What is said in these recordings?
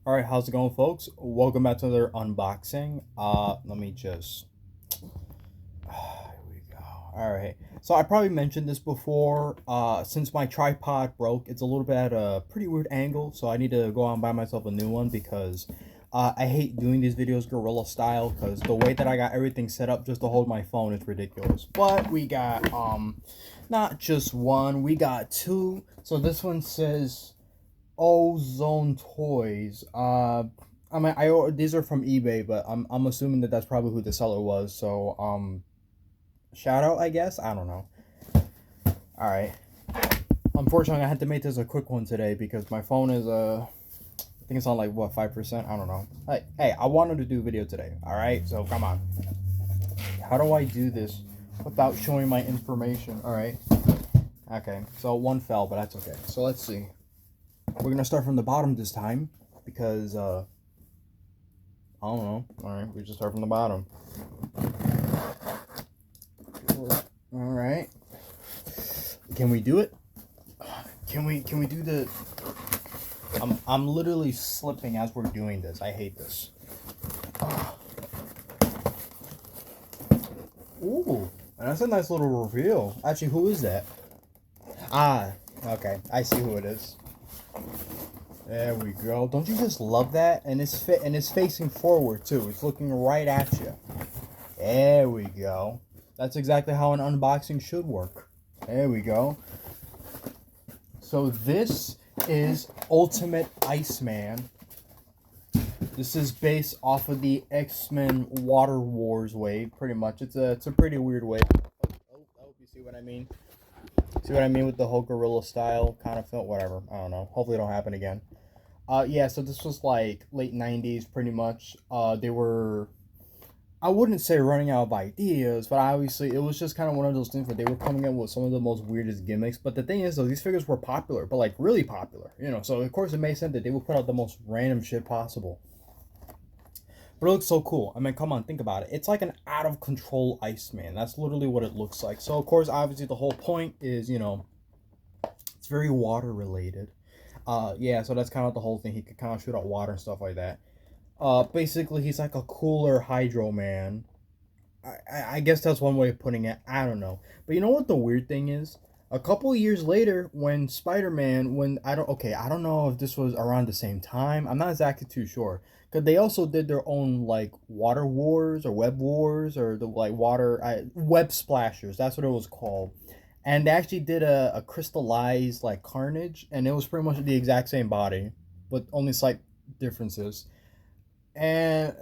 All right, how's it going, folks? Welcome back to another unboxing. Let me just. Here we go. All right. So I probably mentioned this before. Since my tripod broke, it's a little bit at a pretty weird angle, so I need to go out and buy myself a new one because I hate doing these videos guerrilla style because the way that I got everything set up just to hold my phone is ridiculous. But we got not just one, we got two. So this one says Ozone Toys. I mean, these are from eBay, but I'm assuming that that's probably who the seller was. So shout out, I guess. I don't know. All right. Unfortunately, I had to make this a quick one today because my phone is I think it's on like what 5%. I don't know. Hey, I wanted to do video today. All right, so come on. How do I do this without showing my information? All right. Okay, so one fell, but that's okay. So let's see. We're gonna start from the bottom this time because I don't know. All right, we just start from the bottom. All right. Can we do it? Can we do the? I'm literally slipping as we're doing this. I hate this. Ooh, that's a nice little reveal. Actually, who is that? Ah, okay. I see who it is. There we go. Don't you just love that? And it's facing forward too. It's looking right at you. There we go. That's exactly how an unboxing should work. There we go. So this is Ultimate Iceman. This is based off of the X-Men Water Wars wave, pretty much. It's a pretty weird wave. I hope you see what I mean. See what I mean with the whole guerrilla style kind of film? Whatever. I don't know. Hopefully it don't happen again. Yeah, so this was like late 90s pretty much. They were, I wouldn't say running out of ideas, but obviously it was just kind of one of those things where they were coming in with some of the most weirdest gimmicks. But the thing is, though, these figures were popular, but like really popular, you know. So of course it made sense that they would put out the most random shit possible. But it looks so cool. I mean, come on, think about it. It's like an out of control Iceman. That's literally what it looks like. So of course, obviously, the whole point is, it's very water related. Yeah, so that's kind of the whole thing. He could kind of shoot out water and stuff like that. Basically, he's like a cooler Hydro Man. I guess that's one way of putting it. I don't know. But you know what the weird thing is? A couple of years later, when Spider-Man, when I don't know if this was around the same time. I'm not exactly too sure. Cause they also did their own like water wars or web wars or the like web splashers. That's what it was called. And they actually did a crystallized like Carnage, and it was pretty much the exact same body, with only slight differences. And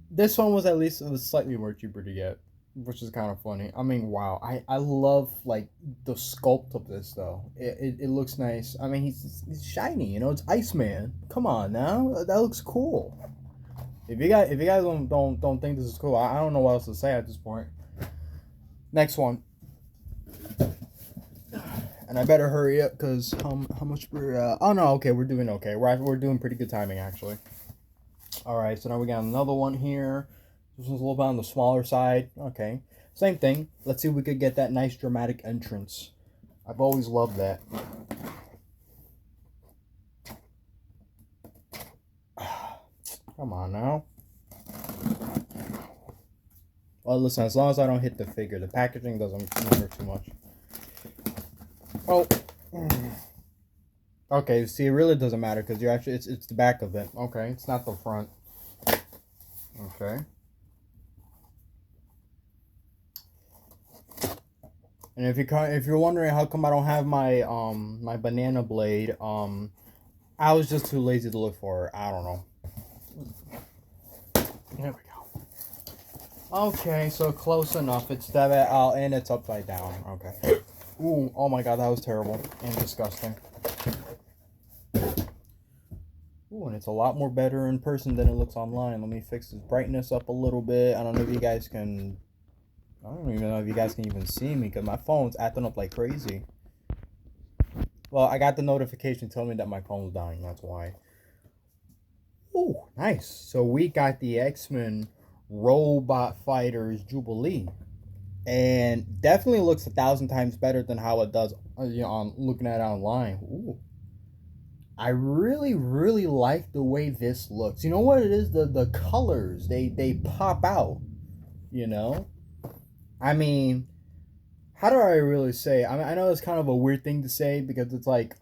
this one was at least it was slightly more cheaper to get, which is kind of funny. I mean, wow, I love like the sculpt of this though. It looks nice. I mean, he's shiny. You know, it's Iceman. Come on now, that looks cool. If you guys don't think this is cool, I don't know what else to say at this point. Next one, and I better hurry up because how much we're oh no, okay, we're doing okay. We're doing pretty good timing actually. All right, so now we got another one here. This one's a little bit on the smaller side. Okay, same thing. Let's see if we could get that nice dramatic entrance. I've always loved that. Come on now. Well, listen, as long as I don't hit the figure, the packaging doesn't matter too much. Oh. Okay, see, it really doesn't matter because you're actually it's the back of it. Okay, it's not the front. Okay. And if you're wondering how come I don't have my banana blade, I was just too lazy to look for it. I don't know. There we go. Okay, so close enough. It's that and it's upside down. Okay. Ooh, oh my god, that was terrible and disgusting. Ooh, and it's a lot more better in person than it looks online. Let me fix this brightness up a little bit. I don't know if you guys can. I don't even know if you guys can even see me because my phone's acting up like crazy. Well, I got the notification telling me that my phone's dying. That's why. Ooh, nice. So we got the X-Men Robot Fighters Jubilee, and definitely looks 1,000 times better than how it does. On looking at it online. Ooh, I really, really like the way this looks. You know what it is? The colors, they pop out, you know? I mean, how do I really say? I mean, I know it's kind of a weird thing to say because it's like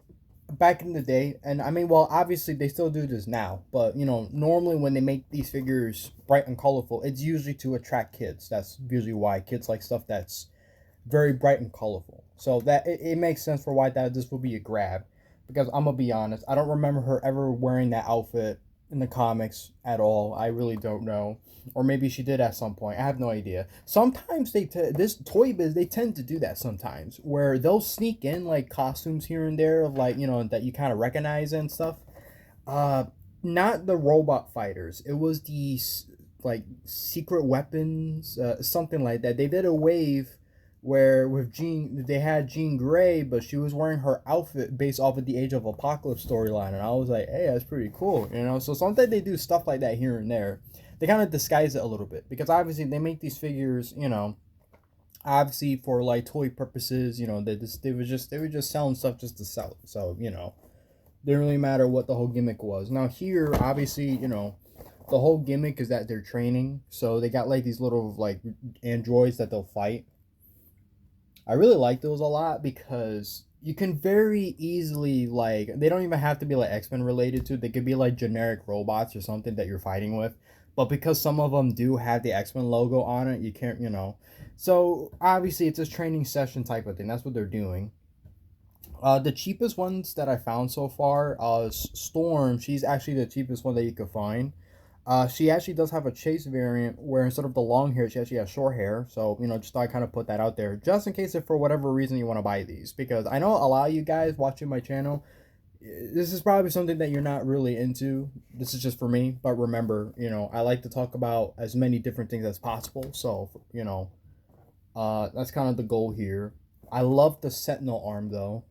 back in the day, and I mean, well, obviously they still do this now, but you know, normally when they make these figures bright and colorful, it's usually to attract kids. That's usually why kids like stuff that's very bright and colorful. So that it makes sense for why that this will be a grab. Because I'm gonna be honest, I don't remember her ever wearing that outfit in the comics at all. I really don't know, or maybe she did at some point. I have no idea. Sometimes this Toy Biz, they tend to do that sometimes, where they'll sneak in like costumes here and there of like, you know, that you kind of recognize and stuff. Uh, Not the robot fighters. It was these like secret weapons, something like that. They did a wave where with Jean, they had Jean Grey, but she was wearing her outfit based off of the Age of Apocalypse storyline, and I was like, hey, that's pretty cool, you know. So sometimes they do stuff like that here and there. They kind of disguise it a little bit because obviously they make these figures, you know, obviously for like toy purposes. You know, they were just selling stuff just to sell it. So you know, didn't really matter what the whole gimmick was. Now here, obviously, you know, the whole gimmick is that they're training. So they got like these little like androids that they'll fight. I really like those a lot because you can very easily like they don't even have to be like X-Men related to. They could be like generic robots or something that you're fighting with. But because some of them do have the X-Men logo on it, you can't, you know. So obviously it's a training session type of thing. That's what they're doing. The cheapest ones that I found so far, Storm. She's actually the cheapest one that you could find. She actually does have a chase variant where instead of the long hair, she actually has short hair. So you know, just thought I kind of put that out there, just in case if for whatever reason you want to buy these, because I know a lot of you guys watching my channel, this is probably something that you're not really into. This is just for me, but remember, you know, I like to talk about as many different things as possible. So you know, that's kind of the goal here. I love the Sentinel arm though.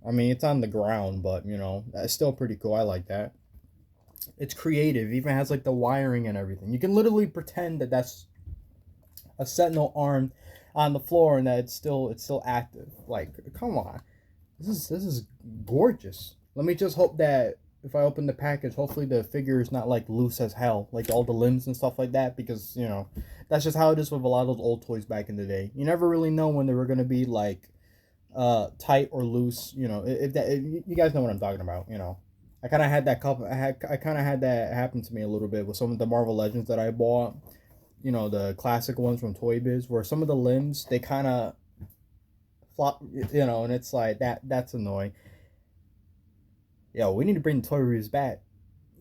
I mean, it's on the ground, but you know, that's still pretty cool. I like that. It's creative. It even has like the wiring and everything. You can literally pretend that that's a Sentinel arm on the floor and that it's still active. Like, come on, this is gorgeous. Let me just hope that if I open the package, hopefully the figure is not like loose as hell, like all the limbs and stuff like that, because you know that's just how it is with a lot of those old toys back in the day. You never really know when they were gonna be like tight or loose, you know. If you guys know what I'm talking about, you know. I kind of had that happen to me a little bit with some of the Marvel Legends that I bought, you know, the classic ones from Toy Biz, where some of the limbs they kind of flop, you know, and it's like that's annoying. Yo, we need to bring the Toy Reviews back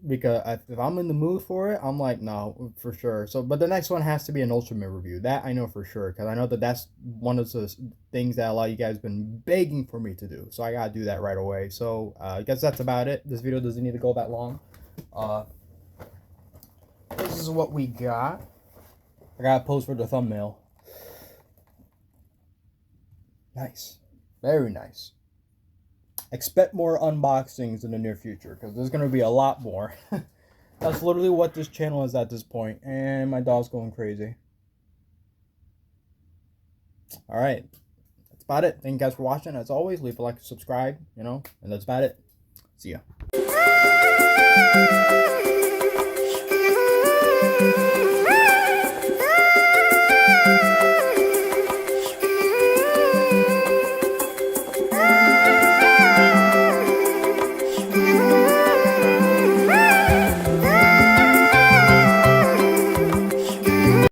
because if I'm in the mood for it, I'm like, no, for sure. So, but the next one has to be an Ultraman review. That I know for sure because I know that that's one of the things that a lot of you guys been begging for me to do. So I gotta do that right away. So I guess that's about it. This video doesn't need to go that long. Uh, this is what we got. I gotta pose for the thumbnail. Nice, very nice. Expect more unboxings in the near future because there's going to be a lot more. That's literally what this channel is at this point. And my dog's going crazy. All right. That's about it. Thank you guys for watching. As always, leave a like and subscribe, you know, and that's about it. See ya.